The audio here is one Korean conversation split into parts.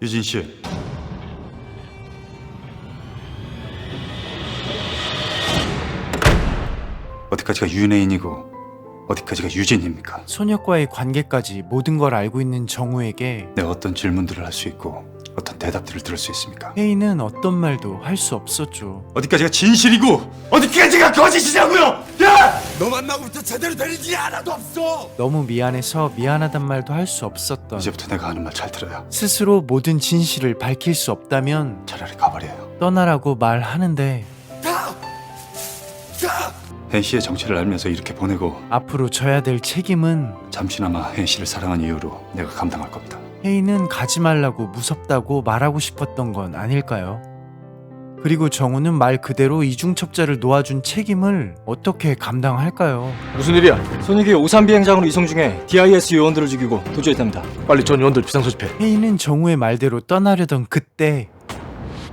유진 씨. 어디까지가 윤혜인이고 어디까지가 유진입니까? 소녀과의 관계까지 모든 걸 알고 있는 정우에게 내가 어떤 질문들을 할 수 있고 어떤 대답들을 들을 수 있습니까? 혜인은 어떤 말도 할 수 없었죠. 어디까지가 진실이고 어디까지가 거짓이냐고요! 야! 너 만나고부터 제대로 된 일이 하나도 없어. 너무 미안해서 미안하단 말도 할 수 없었던, 이제부터 내가 하는 말 잘 들어요. 스스로 모든 진실을 밝힐 수 없다면 차라리 가버려요. 떠나라고 말하는데 가! 혜인 씨의 정체를 알면서 이렇게 보내고 앞으로 져야 될 책임은 잠시나마 혜인 씨를 사랑한 이유로 내가 감당할 겁니다. 혜인은 가지 말라고 무섭다고 말하고 싶었던 건 아닐까요? 그리고 정우는 말 그대로 이중첩자를 놓아준 책임을 어떻게 감당할까요? 무슨 일이야? 손익이 오산 비행장으로 이송 중에 DIS 요원들을 죽이고 도주했답니다. 빨리 전 요원들 비상 소집해. 혜인은 정우의 말대로 떠나려던 그때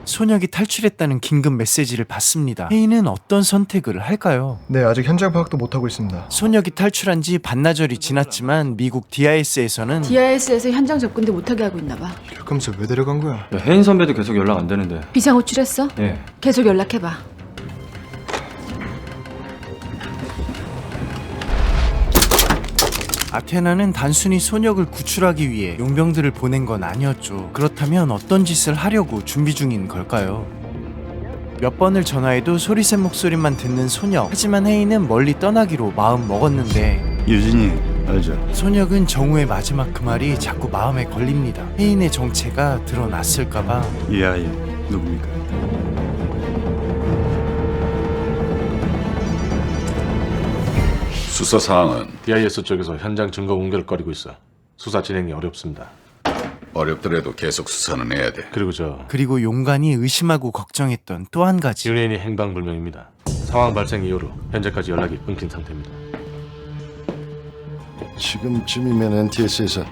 소녀이 탈출했다는 긴급 메시지를 받습니다. 혜인은 어떤 선택을 할까요? 네, 아직 현장 파악도 못하고 있습니다. 소녀이 탈출한 지 반나절이 지났지만 미국 DIS에서는 DIS에서 현장 접근도 못하게 하고 있나 봐. 이럴 거면서 왜 데려간 거야? 혜인 선배도 계속 연락 안 되는데. 비상 호출했어? 예. 계속 연락해봐. 아테나는 단순히 소녀를 구출하기 위해 용병들을 보낸 건 아니었죠. 그렇다면 어떤 짓을 하려고 준비 중인 걸까요? 몇 번을 전화해도 소리센 목소리만 듣는 소녀. 하지만 혜인은 멀리 떠나기로 마음 먹었는데 유진이 알죠? 소녀는 정우의 마지막 그 말이 자꾸 마음에 걸립니다. 혜인의 정체가 드러났을까봐. 이 아이 누굽니까? 수사 사항은 DIS 쪽에서 현장 증거 공개를 꺼리고 있어. 수사 진행이 어렵습니다. 어렵더라도 계속 수사는 해야 돼. 그리고 용간이 의심하고 걱정했던 또 한 가지. 윤혜인이 행방불명입니다. 상황 발생 이후로 현재까지 연락이 끊긴 상태입니다. 지금쯤이면 NTS에서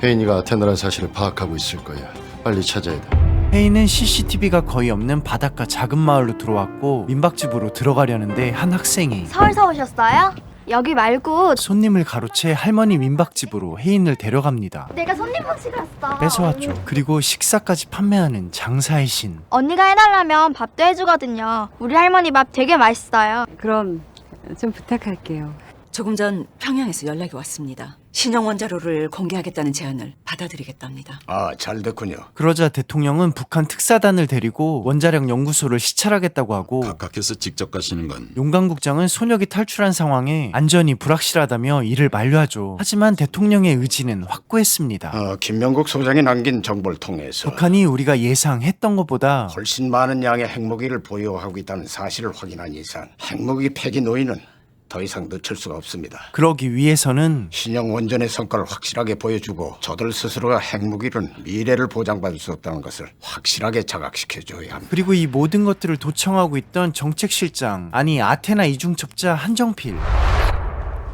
혜인이가 아테나라는 사실을 파악하고 있을 거야. 빨리 찾아야 돼. 혜인은 CCTV가 거의 없는 바닷가 작은 마을로 들어왔고 민박집으로 들어가려는데 한 학생이 서울서 오셨어요? 여기 말고 손님을 가로채 할머니 민박집으로 혜인을 데려갑니다. 내가 손님 모시고 왔어. 뺏어왔죠. 그리고 식사까지 판매하는 장사의 신. 언니가 해달라면 밥도 해주거든요. 우리 할머니 밥 되게 맛있어요. 그럼 좀 부탁할게요. 조금 전 평양에서 연락이 왔습니다. 신형 원자로를 공개하겠다는 제안을 받아들이겠답니다. 아, 잘 됐군요. 그러자 대통령은 북한 특사단을 데리고 원자력 연구소를 시찰하겠다고 하고 각각해서 직접 가시는 건 용강국장은 소녀이 탈출한 상황에 안전이 불확실하다며 이를 만류하죠. 하지만 대통령의 의지는 확고했습니다. 김명국 소장이 남긴 정보를 통해서 북한이 우리가 예상했던 것보다 훨씬 많은 양의 핵무기를 보유하고 있다는 사실을 확인한 이상 핵무기 폐기 노인은 더 이상 늦출 수가 없습니다. 그러기 위해서는 신형 원전의 성과를 확실하게 보여주고 저들 스스로가 핵무기는 미래를 보장받을 수 없다는 것을 확실하게 자각시켜줘야 합니다. 그리고 이 모든 것들을 도청하고 있던 정책실장, 아니 아테나 이중첩자 한정필.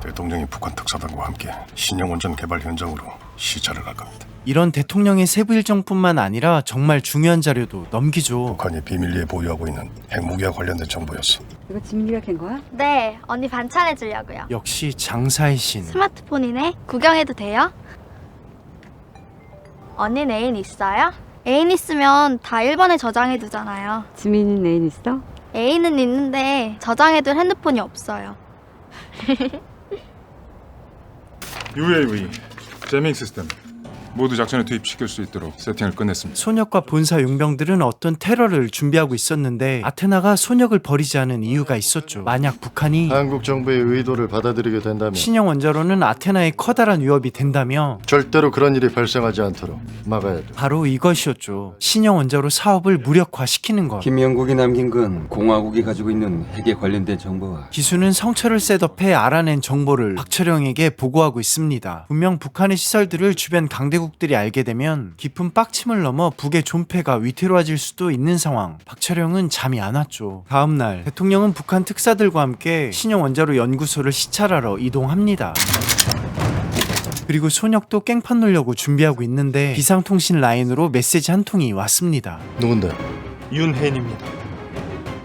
대통령이 북한 특사단과 함께 신형 원전 개발 현장으로 시찰을 갈 겁니다. 이런 대통령의 세부 일정뿐만 아니라 정말 중요한 자료도 넘기죠. 북한이 비밀리에 보유하고 있는 핵무기와 관련된 정보였어. 이거 지민이가 캔 거야? 네, 언니 반찬해주려고요. 역시 장사의 신. 스마트폰이네. 구경해도 돼요? 언니 애인 있어요? 애인 있으면 다 1번에 저장해두잖아요. 지민이는 애인 있어? 애인은 있는데 저장해둘 핸드폰이 없어요. UAV, 제밍 시스템 모두 작전에 투입시킬 수 있도록 세팅을 끝냈습니다. 소녀과 본사 용병들은 어떤 테러를 준비하고 있었는데 아테나가 소녀를 버리지 않은 이유가 있었죠. 만약 북한이 한국 정부의 의도를 받아들이게 된다면 신형 원자로는 아테나의 커다란 위협이 된다며 절대로 그런 일이 발생하지 않도록 막아야 돼. 바로 이것이었죠. 신형 원자로 사업을 무력화시키는 것. 김영국이 남긴 건 공화국이 가지고 있는 핵에 관련된 정보와 기수는 성철을 셋업해 알아낸 정보를 박철영에게 보고하고 있습니다. 분명 북한의 시설들을 주변 강대국들이 알게 되면 깊은 빡침을 넘어 북의 존폐가 위태로워질 수도 있는 상황. 박철영은 잠이 안 왔죠. 다음날 대통령은 북한 특사들과 함께 신형 원자로 연구소를 시찰하러 이동합니다. 그리고 소녀도 깽판 놀려고 준비하고 있는데 비상통신 라인으로 메시지 한 통이 왔습니다. 누군데? 윤혜인입니다.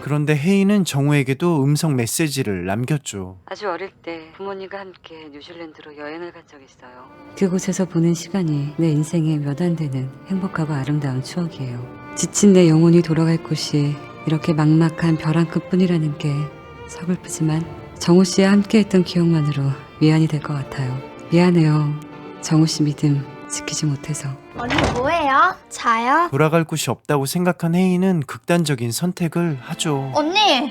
그런데 혜인은 정우에게도 음성 메시지를 남겼죠. 아주 어릴 때 부모님과 함께 뉴질랜드로 여행을 간 적이 있어요. 그곳에서 보낸 시간이 내 인생에 몇 안 되는 행복하고 아름다운 추억이에요. 지친 내 영혼이 돌아갈 곳이 이렇게 막막한 별 한 끗뿐이라는 게 서글프지만 정우 씨와 함께했던 기억만으로 위안이 될 것 같아요. 미안해요. 정우 씨 믿음 지키지 못해서. 언니 뭐해요? 자요? 돌아갈 곳이 없다고 생각한 혜인은 극단적인 선택을 하죠. 언니!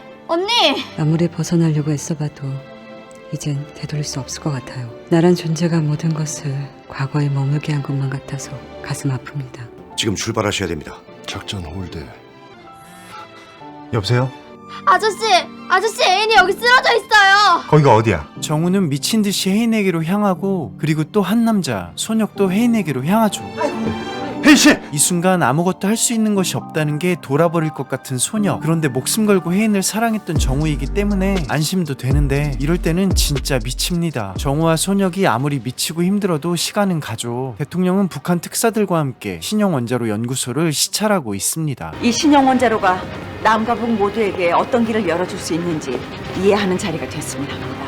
아무리 벗어나려고 애써봐도 이젠 되돌릴 수 없을 것 같아요. 나란 존재가 모든 것을 과거에 머물게 한 것만 같아서 가슴 아픕니다. 지금 출발하셔야 됩니다. 작전 홀대. 여보세요? 아저씨 애인이 여기 쓰러져 있어요. 거기가 어디야? 정우는 미친 듯이 혜인에게로 향하고 그리고 또 한 남자 소녁도 혜인에게로 향하죠. 혜인 씨! 이 순간 아무것도 할 수 있는 것이 없다는 게 돌아버릴 것 같은 소녀. 그런데 목숨 걸고 혜인을 사랑했던 정우이기 때문에 안심도 되는데 이럴 때는 진짜 미칩니다. 정우와 소녀이 아무리 미치고 힘들어도 시간은 가죠. 대통령은 북한 특사들과 함께 신형 원자로 연구소를 시찰하고 있습니다. 이 신형 원자로가 남과 북 모두에게 어떤 길을 열어줄 수 있는지 이해하는 자리가 됐으면 합니다.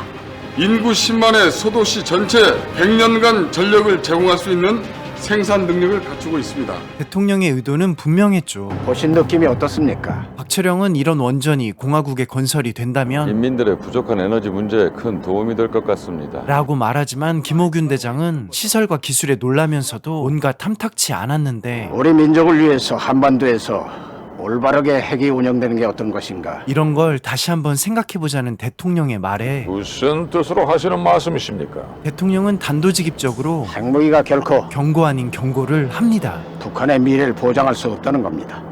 인구 10만의 소도시 전체 100년간 전력을 제공할 수 있는 생산 능력을 갖추고 있습니다. 대통령의 의도는 분명했죠. 보신 느낌이 어떻습니까? 박철영은 이런 원전이 공화국에 건설이 된다면 인민들의 부족한 에너지 문제에 큰 도움이 될 것 같습니다. 라고 말하지만 김호균 대장은 시설과 기술에 놀라면서도 온갖 탐탁치 않았는데 우리 민족을 위해서 한반도에서 올바르게 핵이 운영되는 게 어떤 것인가? 이런 걸 다시 한번 생각해보자는 대통령의 말에 무슨 뜻으로 하시는 말씀이십니까? 대통령은 단도직입적으로 핵무기가 결코 경고 아닌 경고를 합니다. 북한의 미래를 보장할 수 없다는 겁니다.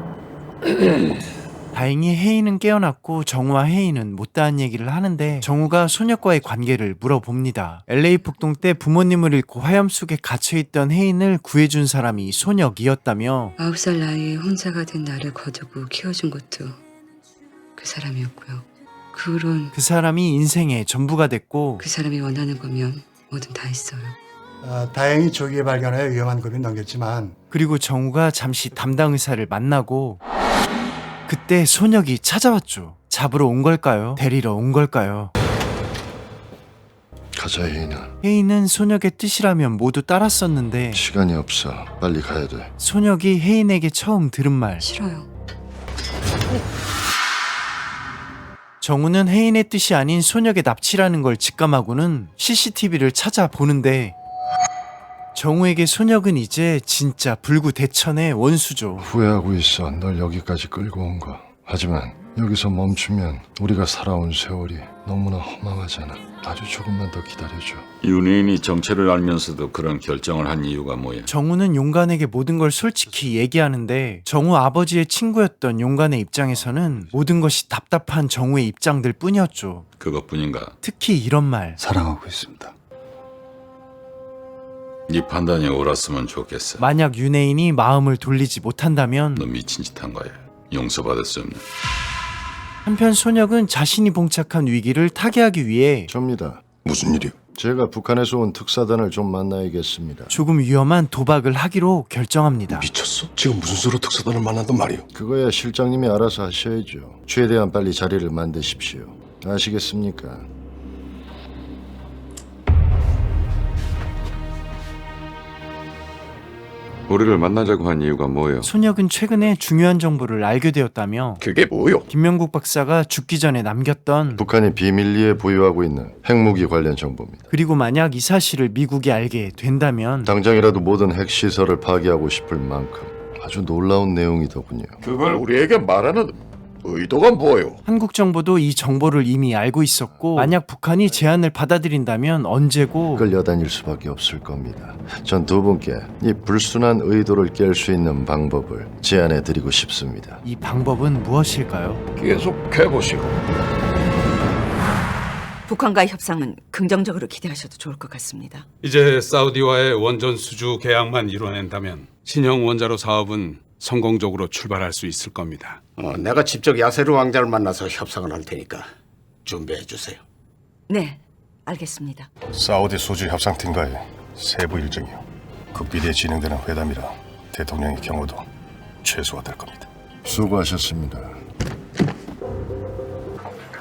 다행히 혜인은 깨어났고 정우와 혜인은 못다한 얘기를 하는데 정우가 소녀과의 관계를 물어봅니다. LA 폭동 때 부모님을 잃고 화염 속에 갇혀있던 혜인을 구해준 사람이 소녀이었다며 9살 나이에 혼자가 된 나를 거두고 키워준 것도 그 사람이었고요. 그 후론 그 사람이 인생의 전부가 됐고 그 사람이 원하는 거면 뭐든 다 있어요. 다행히 조기에 발견해 위험한 고비는 넘겼지만 그리고 정우가 잠시 담당 의사를 만나고 그때 소녀이 찾아왔죠. 잡으러 온 걸까요? 데리러 온 걸까요? 가자, 혜인아. 혜인은 소녀의 뜻이라면 모두 따랐었는데 시간이 없어. 빨리 가야 돼. 소녀이 혜인에게 처음 들은 말. 싫어요. 정우는 혜인의 뜻이 아닌 소녀의 납치라는 걸 직감하고는 CCTV를 찾아보는데 정우에게 소녀는 이제 진짜 불구대천의 원수죠. 후회하고 있어. 널 여기까지 끌고 온 거. 하지만 여기서 멈추면 우리가 살아온 세월이 너무나 허망하잖아. 아주 조금만 더 기다려줘. 윤혜인이 정체를 알면서도 그런 결정을 한 이유가 뭐야? 정우는 용관에게 모든 걸 솔직히 얘기하는데 정우 아버지의 친구였던 용관의 입장에서는 모든 것이 답답한 정우의 입장들 뿐이었죠. 그것뿐인가? 특히 이런 말. 사랑하고 있습니다. 네 판단이 옳았으면 좋겠어. 만약 윤혜인이 마음을 돌리지 못한다면 너 미친 짓 한 거야. 용서받을 수 없는. 한편 소녀는 자신이 봉착한 위기를 타개하기 위해 접니다. 무슨 일이요? 제가 북한에서 온 특사단을 좀 만나야겠습니다. 조금 위험한 도박을 하기로 결정합니다. 미쳤어? 지금 무슨 수로 특사단을 만난단 말이오? 그거야 실장님이 알아서 하셔야죠. 최대한 빨리 자리를 만드십시오. 아시겠습니까? 우리를 만나자고 한 이유가 뭐예요? 소녀는 최근에 중요한 정보를 알게 되었다며 그게 뭐요? 김명국 박사가 죽기 전에 남겼던 북한이 비밀리에 보유하고 있는 핵무기 관련 정보입니다. 그리고 만약 이 사실을 미국이 알게 된다면 당장이라도 모든 핵시설을 파괴하고 싶을 만큼 아주 놀라운 내용이더군요. 그걸 우리에게 말하는 의도가 뭐예요? 한국 정부도 이 정보를 이미 알고 있었고 만약 북한이 제안을 받아들인다면 언제고 끌려다닐 수밖에 없을 겁니다. 전 두 분께 이 불순한 의도를 깰 수 있는 방법을 제안해 드리고 싶습니다. 이 방법은 무엇일까요? 계속해보시오. 북한과의 협상은 긍정적으로 기대하셔도 좋을 것 같습니다. 이제 사우디와의 원전 수주 계약만 이뤄낸다면 신형 원자로 사업은 성공적으로 출발할 수 있을 겁니다. 내가 직접 야세르 왕자를 만나서 협상을 할 테니까 준비해 주세요. 네, 알겠습니다. 사우디 수주 협상팀과의 세부 일정이요. 극비리에 진행되는 회담이라 대통령의 경우도 최소화될 겁니다. 수고하셨습니다.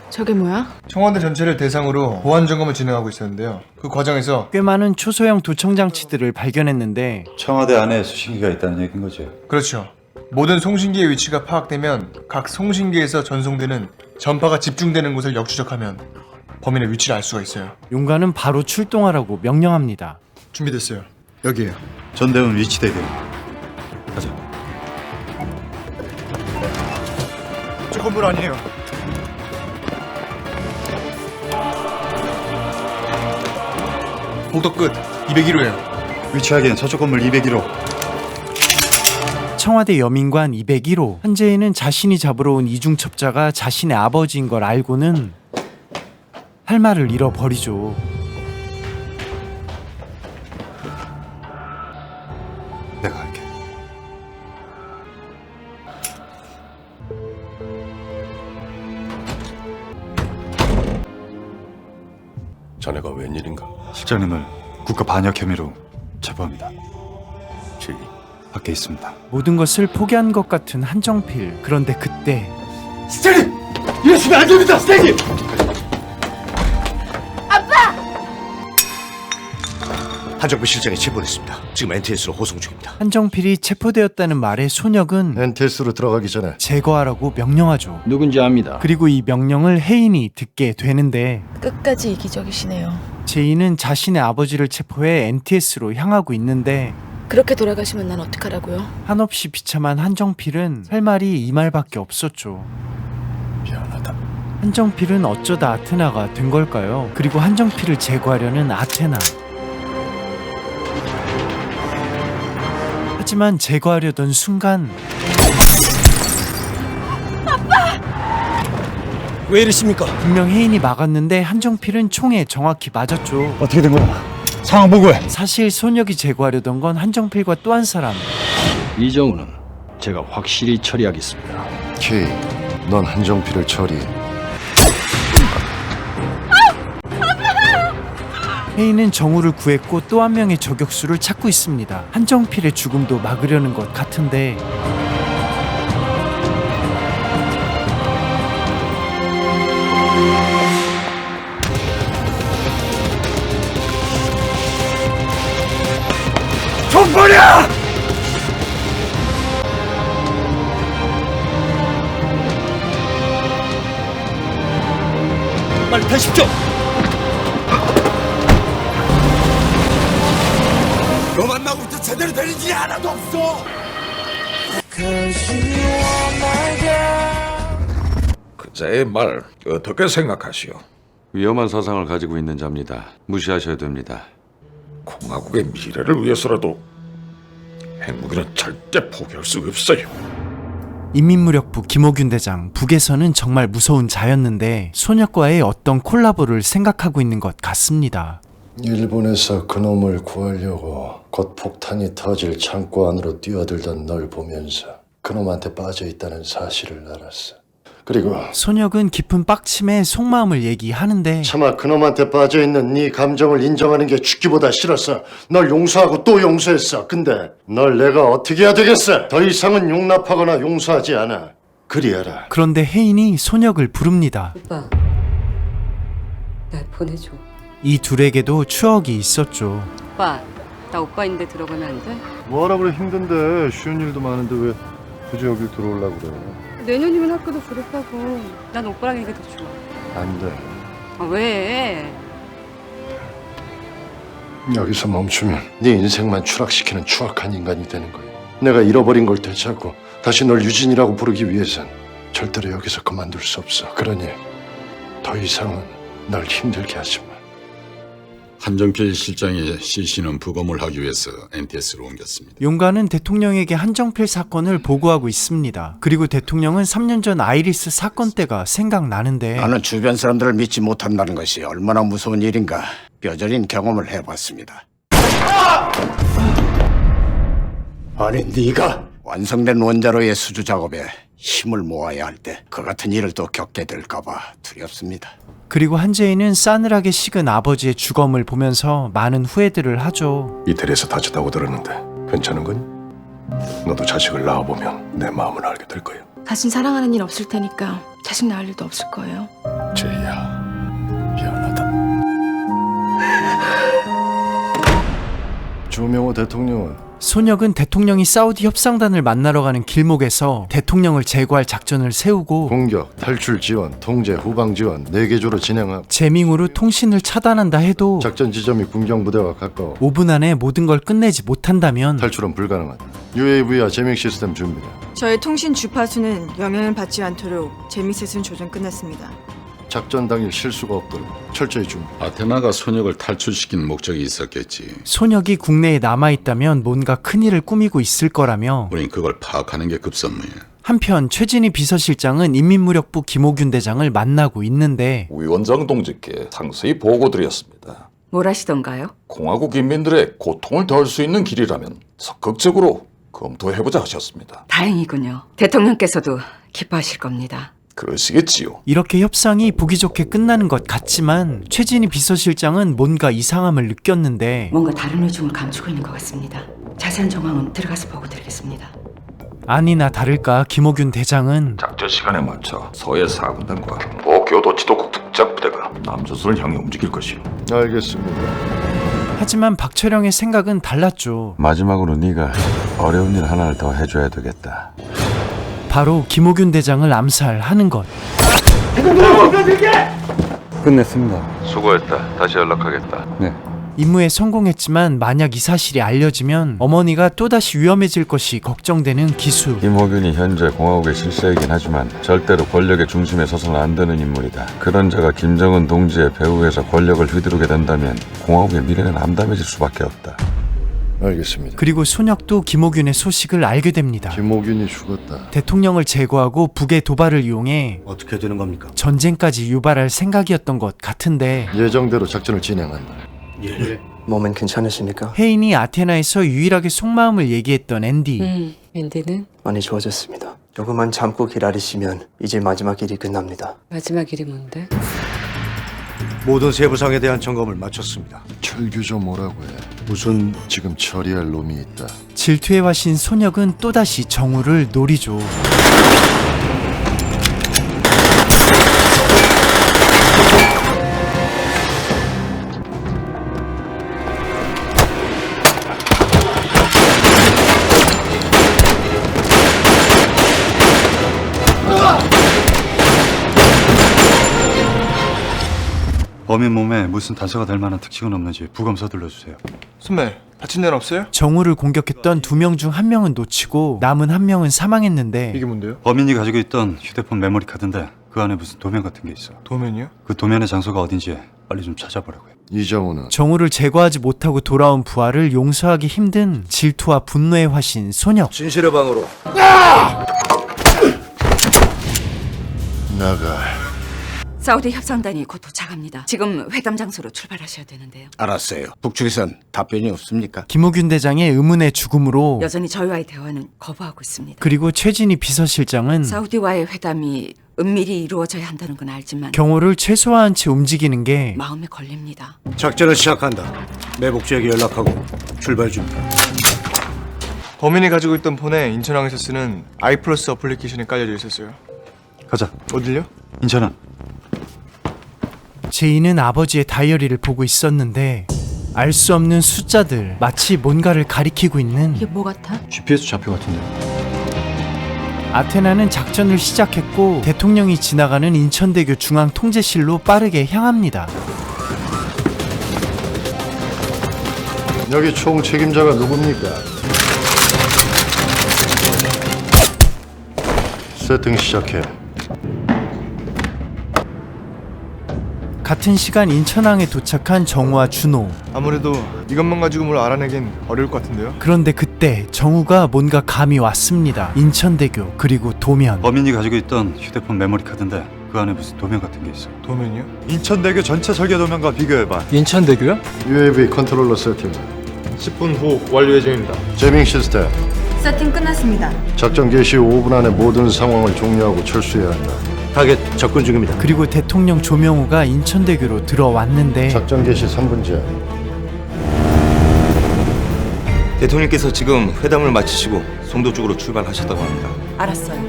저게 뭐야? 청와대 전체를 대상으로 보안 점검을 진행하고 있었는데요. 그 과정에서 꽤 많은 초소형 도청 장치들을 발견했는데 청와대 안에 수신기가 있다는 얘기인 거죠? 그렇죠. 모든 송신기의 위치가 파악되면 각 송신기에서 전송되는 전파가 집중되는 곳을 역추적하면 범인의 위치를 알 수가 있어요. 용관은 바로 출동하라고 명령합니다. 준비됐어요. 여기에요. 전대원 위치 대기. 가자. 저 건물 아니에요. 복도 끝 201호예요. 위치 확인. 서쪽 건물 201호. 청와대 여민관 201호. 한재인은 자신이 잡으러 온 이중첩자가 자신의 아버지인 걸 알고는 할 말을 잃어버리죠. 내가 할게. 자네가 웬일인가? 실장님을 국가 반역 혐의로 체포합니다. 지휘. 밖에 있습니다. 모든 것을 포기한 것 같은 한정필. 그런데 그때 스탠리! 이러시면 안 됩니다, 스탠리! 한정필 실장이 체포됐습니다. 지금 NTS로 호송 중입니다. 한정필이 체포되었다는 말에 손혁은 NTS로 들어가기 전에 제거하라고 명령하죠. 누군지 압니다. 그리고 이 명령을 혜인이 듣게 되는데 끝까지 이기적이시네요. 제인은 자신의 아버지를 체포해 NTS로 향하고 있는데 그렇게 돌아가시면 난 어떡하라고요? 한없이 비참한 한정필은 할 말이 이 말밖에 없었죠. 미안하다. 한정필은 어쩌다 아테나가 된 걸까요? 그리고 한정필을 제거하려는 아테나. 하지만 제거하려던 순간 왜 이러십니까? 분명 혜인이 막았는데 한정필은 총에 정확히 맞았죠. 어떻게 된 거야? 상황 보고해. 사실 손혁이 제거하려던 건 한정필과 또 한 사람. 이정우는 제가 확실히 처리하겠습니다. K, 넌 한정필을 처리해. 혜인은 정우를 구했고 또 한 명의 저격수를 찾고 있습니다. 한정필의 죽음도 막으려는 것 같은데 총 버려! 빨리 타십시오. 너 만나고부터 제대로 된 일이 하나도 없어! 그자의 말 어떻게 생각하시오? 위험한 사상을 가지고 있는 자입니다. 무시하셔야 됩니다. 공화국의 미래를 위해서라도 핵무기는 절대 포기할 수 없어요. 인민무력부 김호균 대장, 북에서는 정말 무서운 자였는데 소녀과의 어떤 콜라보를 생각하고 있는 것 같습니다. 일본에서 그놈을 구하려고 곧 폭탄이 터질 창고 안으로 뛰어들던 널 보면서 그놈한테 빠져있다는 사실을 알았어. 그리고 손혁은 깊은 빡침에 속마음을 얘기하는데 차마 그놈한테 빠져있는 네 감정을 인정하는 게 죽기보다 싫었어. 널 용서하고 또 용서했어. 근데 널 내가 어떻게 해야 되겠어? 더 이상은 용납하거나 용서하지 않아. 그리 알아. 그런데 혜인이 손혁을 부릅니다. 오빠, 날 보내줘. 이 둘에게도 추억이 있었죠. 오빠, 나 오빠 있는데 들어가면 안 돼? 뭐하라 그래. 힘든데 쉬운 일도 많은데 왜 굳이 여기 들어오려고 그래. 내년이면 학교도 졸업하고 난 오빠랑 이게 더 좋아. 안 돼. 아, 왜? 여기서 멈추면 네 인생만 추락시키는 추악한 인간이 되는 거야. 내가 잃어버린 걸 되찾고 다시 널 유진이라고 부르기 위해선 절대로 여기서 그만둘 수 없어. 그러니 더 이상은 널 힘들게 하지 마. 한정필 실장의 시신은 부검을 하기 위해서 NTS로 옮겼습니다. 용관은 대통령에게 한정필 사건을 보고하고 있습니다. 그리고 대통령은 3년 전 아이리스 사건 때가 생각나는데 나는 주변 사람들을 믿지 못한다는 것이 얼마나 무서운 일인가 뼈저린 경험을 해봤습니다. 아니 네가 완성된 원자로의 수주 작업에 힘을 모아야 할 때 그 같은 일을 또 겪게 될까 봐 두렵습니다. 그리고 한재인은 싸늘하게 식은 아버지의 주검을 보면서 많은 후회들을 하죠. 이태리에서 다쳤다고 들었는데 괜찮은 거니? 너도 자식을 낳아보면 내 마음을 알게 될 거야. 다신 사랑하는 일 없을 테니까 자식 낳을 일도 없을 거예요. 제이야, 미안하다. 주명호 대통령은 손혁은 대통령이 사우디 협상단을 만나러 가는 길목에서 대통령을 제거할 작전을 세우고 공격, 탈출 지원, 통제, 후방 지원 4개조로 진행하고 재밍으로 통신을 차단한다 해도 작전 지점이 군경부대와 가까워 5분 안에 모든 걸 끝내지 못한다면 탈출은 불가능하다. UAV와 재밍 시스템 준비다. 저의 통신 주파수는 영향을 받지 않도록 재미셋은 조정 끝났습니다. 작전 당일 실수가 없도록 철저히 준비. 아테나가 손혁을 탈출시킨 목적이 있었겠지. 손혁이 국내에 남아있다면 뭔가 큰일을 꾸미고 있을 거라며 우린 그걸 파악하는 게 급선무야. 한편 최진희 비서실장은 인민무력부 김호균 대장을 만나고 있는데 위원장 동지께 상세히 보고드렸습니다. 뭘 하시던가요? 공화국 인민들의 고통을 덜 수 있는 길이라면 적극적으로 검토해보자 하셨습니다. 다행이군요. 대통령께서도 기뻐하실 겁니다. 그러시겠지요. 이렇게 협상이 보기 좋게 끝나는 것 같지만 최진희 비서실장은 뭔가 이상함을 느꼈는데 뭔가 다른 의중을 감추고 있는 것 같습니다. 자세한 정황은 들어가서 보고 드리겠습니다. 아니나 다를까 김호균 대장은 작전 시간에 맞춰 서해 4군단과 보교도 지도국 특작부대가 남조선을 향해 움직일 것이요. 알겠습니다. 하지만 박철영의 생각은 달랐죠. 마지막으로 네가 어려운 일 하나를 더 해줘야 되겠다. 바로 김호균 대장을 암살하는 것. 끝냈습니다. 수고했다. 다시 연락하겠다. 네. 임무에 성공했지만 만약 이 사실이 알려지면 어머니가 또다시 위험해질 것이 걱정되는 기수. 김호균이 현재 공화국의 실세이긴 하지만 절대로 권력의 중심에 서서는 안 되는 인물이다. 그런 자가 김정은 동지의 배후에서 권력을 휘두르게 된다면 공화국의 미래는 암담해질 수밖에 없다. 알겠습니다. 그리고 손혁도 김호균의 소식을 알게 됩니다. 김호균이 죽었다. 대통령을 제거하고 북의 도발을 이용해 어떻게 되는 겁니까? 전쟁까지 유발할 생각이었던 것 같은데 예정대로 작전을 진행한다. 예. 몸은 괜찮으십니까? 혜인이 아테나에서 유일하게 속마음을 얘기했던 앤디. 앤디는? 많이 좋아졌습니다. 조금만 참고 기다리시면 이제 마지막 길이 끝납니다. 마지막 일이 뭔데? 모든 세부상에 대한 점검을 마쳤습니다. 철규조 뭐라고 해? 무슨 지금 처리할 놈이 있다. 질투의 화신 손혁은 또다시 정우를 노리죠. 범인 몸에 무슨 단서가 될 만한 특징은 없는지 부검 서둘러주세요. 선배, 다친 데는 없어요? 정우를 공격했던 2명 중 1명은 놓치고 남은 1명은 사망했는데 이게 뭔데요? 범인이 가지고 있던 휴대폰 메모리 카드인데 그 안에 무슨 도면 같은 게 있어. 도면이요? 그 도면의 장소가 어딘지 빨리 좀 찾아보라고요. 이정우는 정우를 제거하지 못하고 돌아온 부하를 용서하기 힘든 질투와 분노의 화신 손혁. 진실의 방으로. 나가. 사우디 협상단이 곧 도착합니다. 지금 회담 장소로 출발하셔야 되는데요. 알았어요. 북측에선 답변이 없습니까? 김호균 대장의 의문의 죽음으로 여전히 저희와의 대화는 거부하고 있습니다. 그리고 최진희 비서실장은 사우디와의 회담이 은밀히 이루어져야 한다는 건 알지만 경호를 최소화한 채 움직이는 게 마음에 걸립니다. 작전을 시작한다. 매복지에게 연락하고 출발 중이다. 범인이 가지고 있던 폰에 인천항에서 쓰는 아이플러스 어플리케이션이 깔려져 있었어요. 가자. 어딜요? 인천항. 제이는 아버지의 다이어리를 보고 있었는데 알 수 없는 숫자들, 마치 뭔가를 가리키고 있는. 이게 뭐 같아? GPS 좌표 같은데. 아테나는 작전을 시작했고 대통령이 지나가는 인천대교 중앙 통제실로 빠르게 향합니다. 여기 총 책임자가 누굽니까? 세팅 시작해. 같은 시간 인천항에 도착한 정우와 준호. 아무래도 이것만 가지고 뭘 알아내긴 어려울 것 같은데요? 그런데 그때 정우가 뭔가 감이 왔습니다. 인천대교 그리고 도면. 범인이 가지고 있던 휴대폰 메모리 카드인데 그 안에 무슨 도면 같은 게 있어. 도면이요? 인천대교 전체 설계 도면과 비교해봐. 인천대교요? UAV 컨트롤러 세팅. 10분 후 완료 예정입니다. 재밍 시스템. 세팅 끝났습니다. 작전 개시 후 5분 안에 모든 상황을 종료하고 철수해야 한다. 타겟 접근 중입니다. 그리고 대통령 조명호가 인천대교로 들어왔는데 작전 개시 3분 전. 대통령께서 지금 회담을 마치시고 송도 쪽으로 출발하셨다고 합니다. 알았어요.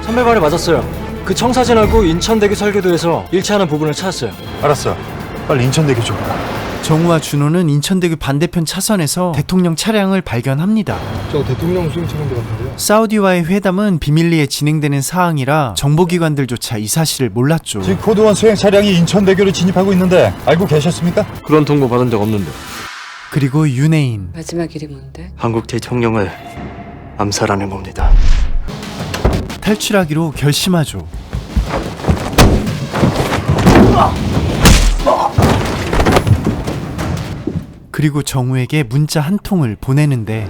선배 말에 맞았어요. 그 청사진하고 인천대교 설계도에서 일치하는 부분을 찾았어요. 알았어. 빨리 인천대교 줘. 정우와 준호는 인천대교 반대편 차선에서 대통령 차량을 발견합니다. 저 대통령 수행 차량대 같은데요. 사우디와의 회담은 비밀리에 진행되는 사항이라 정보기관들조차 이 사실을 몰랐죠. 지금 코드1 수행 차량이 인천대교를 진입하고 있는데 알고 계셨습니까? 그런 통보 받은 적 없는데. 그리고 윤혜인. 마지막 일이 뭔데? 한국 대통령을 암살하는 겁니다. 탈출하기로 결심하죠. 그리고 정우에게 문자 한 통을 보내는데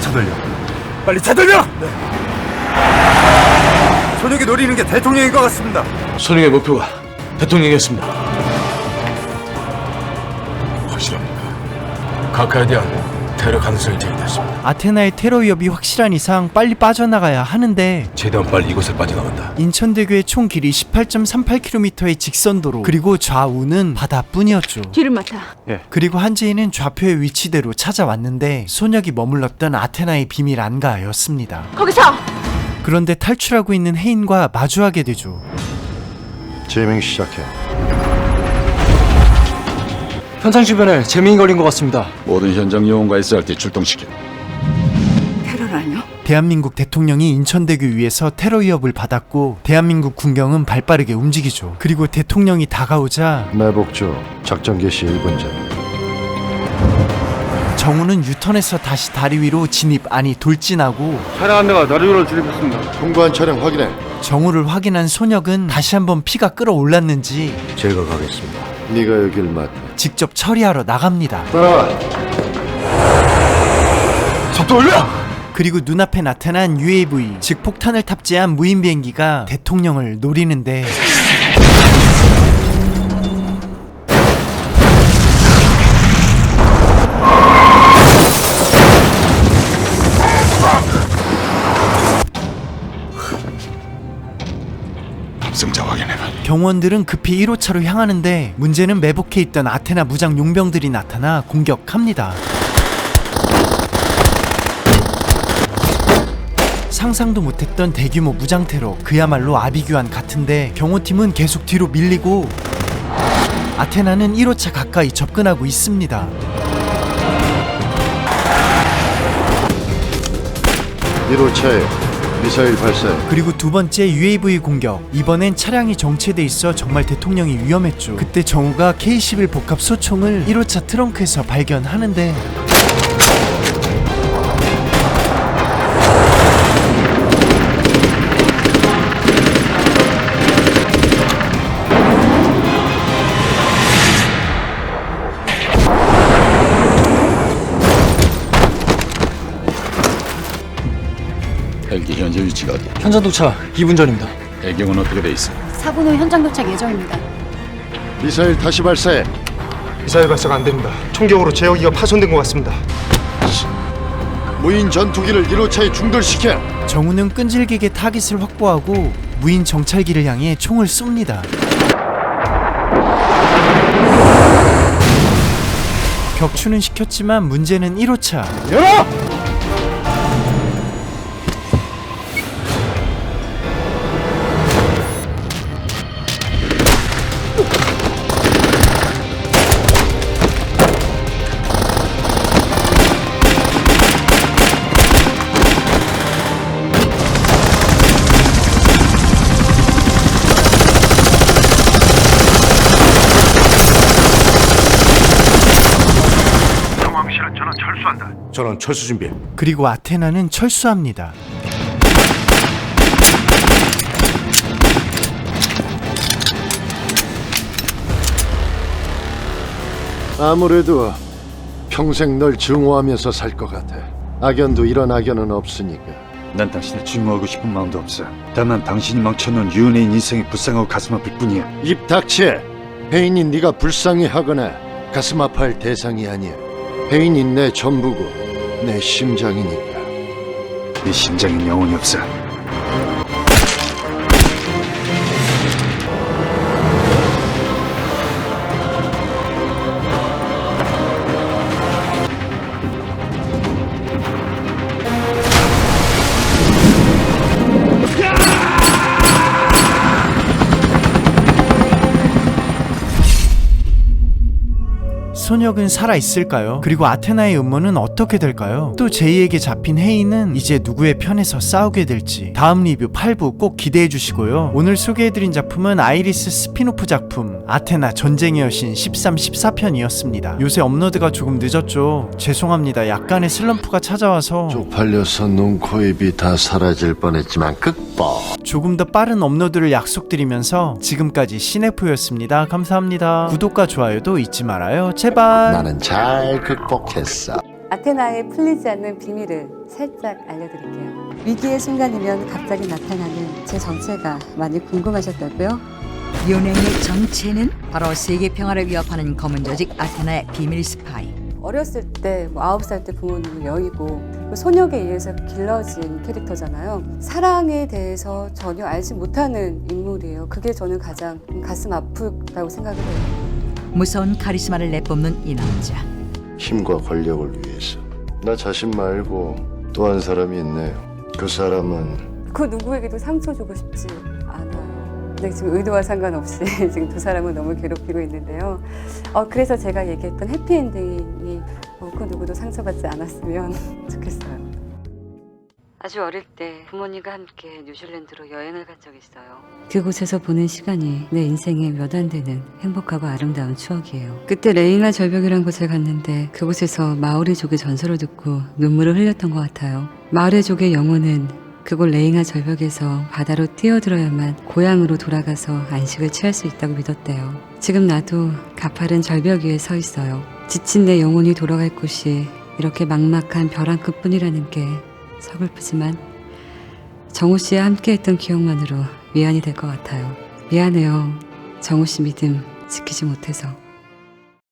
차돌려. 빨리 차돌려! 네. 손혁이 노리는 게 대통령인 것 같습니다. 손익의 목표가 대통령이었습니다. 확실합니다. 카카에 대한 테러 가능성이 제기됐습니다. 아테나의 테러 위협이 확실한 이상 빨리 빠져나가야 하는데 최대한 빨리 이곳을 빠져나간다. 인천대교의 총 길이 18.38km의 직선도로 그리고 좌우는 바다뿐이었죠. 뒤를 맡아. 그리고 한재인은 좌표의 위치대로 찾아왔는데 손혁이 머물렀던 아테나의 비밀 안가였습니다. 거기서! 그런데 탈출하고 있는 혜인과 마주하게 되죠. 제밍 시작해. 현장 주변에 재민이 걸린 것 같습니다. 모든 현장 요원과 SRT 출동시켜. 테러라뇨? 대한민국 대통령이 인천대교 위에서 테러 위협을 받았고 대한민국 군경은 발빠르게 움직이죠. 그리고 대통령이 다가오자 매복조 작전 개시 1분 전. 정우는 유턴해서 다시 다리 위로 진입 아니 돌진하고 차량 한 대가 다리 위로 진입했습니다. 통과한 차량 확인해. 정우를 확인한 손혁은 다시 한번 피가 끓어올랐는지 제가 가겠습니다. 네가 여길 맡아. 직접 처리하러 나갑니다. 따라와. 속도 올려! 그리고 눈앞에 나타난 UAV 즉 폭탄을 탑재한 무인 비행기가 대통령을 노리는데 탑승자 확인해봐. 경호원들은 급히 1호차로 향하는데 문제는 매복해 있던 아테나 무장 용병들이 나타나 공격합니다. 상상도 못했던 대규모 무장 테러, 그야말로 아비규환 같은데 경호팀은 계속 뒤로 밀리고 아테나는 1호차 가까이 접근하고 있습니다. 1호차에 미사일 발사. 그리고 두 번째 UAV 공격. 이번엔 차량이 정체돼 있어 정말 대통령이 위험했죠. 그때 정우가 K11 복합 소총을 1호차 트렁크에서 발견하는데 헬기 현재 위치가 어디? 현장 도착 2분 전입니다. 배경은 어떻게 돼 있어? 4분 후 현장 도착 예정입니다. 미사일 다시 발사해. 미사일 발사가 안 됩니다. 총격으로 제어기가 파손된 것 같습니다. 무인 전투기를 1호차에 중돌시켜. 정우는 끈질기게 타깃을 확보하고 무인 정찰기를 향해 총을 쏩니다. 격추는 시켰지만 문제는 1호차. 열어! 전원 철수 준비. 그리고 아테나는 철수합니다. 아무래도 평생 널 증오하면서 살 것 같아. 악연도 이런 악연은 없으니까. 난 당신을 증오하고 싶은 마음도 없어. 다만 당신이 망쳐놓은 유은혜인 인생이 불쌍하고 가슴 아플 뿐이야. 입 닥쳐. 혜인이 네가 불쌍해하거나 가슴 아파할 대상이 아니야. 혜인이 내 전부고 내 심장이니까. 네 심장엔 영혼이 없어. 소녀는 살아있을까요? 그리고 아테나의 음모는 어떻게 될까요? 또 제이에게 잡힌 헤이는 이제 누구의 편에서 싸우게 될지 다음 리뷰 8부 꼭 기대해 주시고요. 오늘 소개해드린 작품은 아이리스 스피노프 작품 아테나 전쟁의 여신 13, 14편이었습니다. 요새 업로드가 조금 늦었죠. 죄송합니다. 약간의 슬럼프가 찾아와서 쪽팔려서 눈, 코, 입이 다 사라질 뻔했지만 극복. 조금 더 빠른 업로드를 약속드리면서 지금까지 시네프였습니다. 감사합니다. 구독과 좋아요도 잊지 말아요. 제발. 나는 잘 극복했어. 아테나의 풀리지 않는 비밀을 살짝 알려드릴게요. 위기의 순간이면 갑자기 나타나는 제 정체가 많이 궁금하셨다고요? 연예인의 정체는 바로 세계 평화를 위협하는 검은 조직 아테나의 비밀 스파이. 어렸을 때 9살 때 부모님을 여의고 소녀에 의해서 길러진 캐릭터잖아요. 사랑에 대해서 전혀 알지 못하는 인물이에요. 그게 저는 가장 가슴 아프다고 생각을 해요. 무서운 카리스마를 내뿜는 이 남자. 힘과 권력을 위해서. 나 자신 말고 또 한 사람이 있네요. 그 사람은 그 누구에게도 상처 주고 싶지 않아요. 근데 지금 의도와 상관없이 지금 두 사람을 너무 괴롭히고 있는데요. 그래서 제가 얘기했던 해피엔딩이 그 누구도 상처받지 않았으면 좋겠어요. 아주 어릴 때 부모님과 함께 뉴질랜드로 여행을 간 적이 있어요. 그곳에서 보낸 시간이 내 인생에 몇 안 되는 행복하고 아름다운 추억이에요. 그때 레잉아 절벽이란 곳에 갔는데 그곳에서 마오리족의 전설을 듣고 눈물을 흘렸던 것 같아요. 마오리족의 영혼은 그곳 레잉아 절벽에서 바다로 뛰어들어야만 고향으로 돌아가서 안식을 취할 수 있다고 믿었대요. 지금 나도 가파른 절벽 위에 서 있어요. 지친 내 영혼이 돌아갈 곳이 이렇게 막막한 별 한 끗뿐이라는 게 서글프지만 정우 씨와 함께했던 기억만으로 위안이 될 것 같아요. 미안해요. 정우 씨 믿음 지키지 못해서.